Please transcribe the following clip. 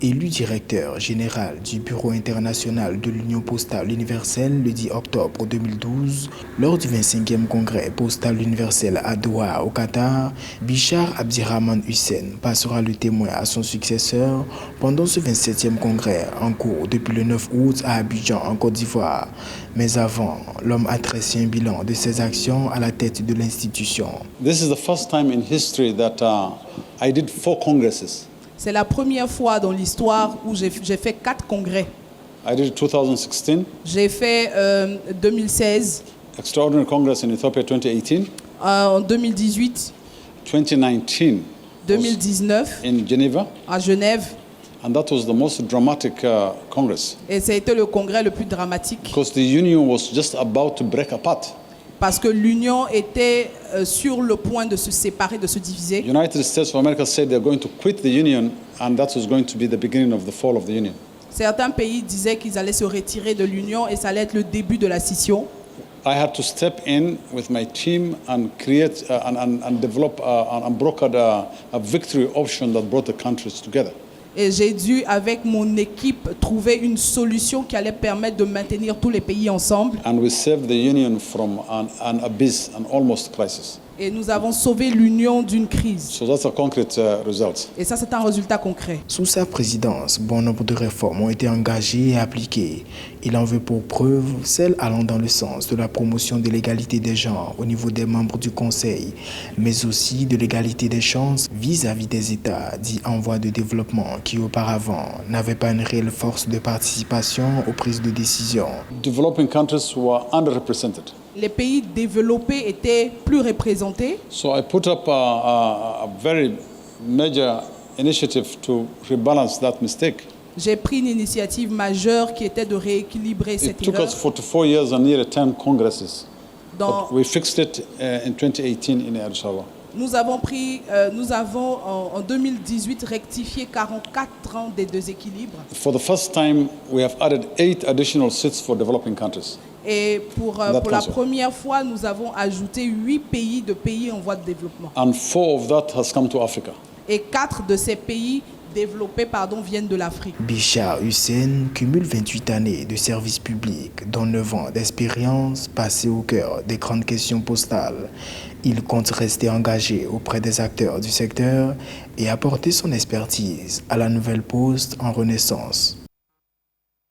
Élu directeur général du Bureau international de l'Union postale universelle le 10 octobre 2012, lors du 25e congrès postal universel à Doha, au Qatar, Bichar Abdirahman Hussein passera le témoin à son successeur pendant ce 27e congrès en cours depuis le 9 août à Abidjan, en Côte d'Ivoire. Mais avant, l'homme a dressé un bilan de ses actions à la tête de l'institution. This is the first time in history that I did 4 congresses. C'est la première fois dans l'histoire où j'ai fait 4 congrès. I did 2016. J'ai fait 2016. Extraordinary Congress in Ethiopia 2018. En 2018. 2019. 2019. In Geneva. À Genève. And that was the most dramatic congress. Et ça a été le congrès le plus dramatique. Because the union was just about to break apart. Parce que l'Union était sur le point de se séparer, de se diviser. United States of America said they're going to quit the union, and that was going to be the beginning of the fall of the union. Certains pays disaient qu'ils allaient se retirer de l'Union et ça allait être le début de la scission. I had to step in with my team and create and develop and broker a victory option that brought the countries together. Et j'ai dû, avec mon équipe, trouver une solution qui allait permettre de maintenir tous les pays ensemble. And we saved the union from an abyss, an almost crisis. Et nous avons sauvé l'Union d'une crise. So that's a concrete result. Et ça, c'est un résultat concret. Sous sa présidence, bon nombre de réformes ont été engagées et appliquées. Il en veut pour preuve celles allant dans le sens de la promotion de l'égalité des genres au niveau des membres du Conseil, mais aussi de l'égalité des chances vis-à-vis des États dits en voie de développement qui auparavant n'avaient pas une réelle force de participation aux prises de décision. Developing countries were underrepresented. Les pays développés étaient plus représentés. So I put up a very major initiative to rebalance that mistake. J'ai pris une initiative majeure qui était de rééquilibrer cette erreur. It took us 44 years and nearly 10 congresses. But we fixed it in 2018 in Addis Ababa. Nous avons en 2018 rectifié 44 ans des déséquilibres. For the first time, we have added 8 additional seats for developing countries. Et pour la première fois, nous avons ajouté 8 pays en voie de développement. And 4 of that has come to Africa. Et 4 de ces pays développés viennent de l'Afrique. Bichar Hussein cumule 28 années de service public, dont 9 ans d'expérience passée au cœur des grandes questions postales. Il compte rester engagé auprès des acteurs du secteur et apporter son expertise à la nouvelle poste en renaissance.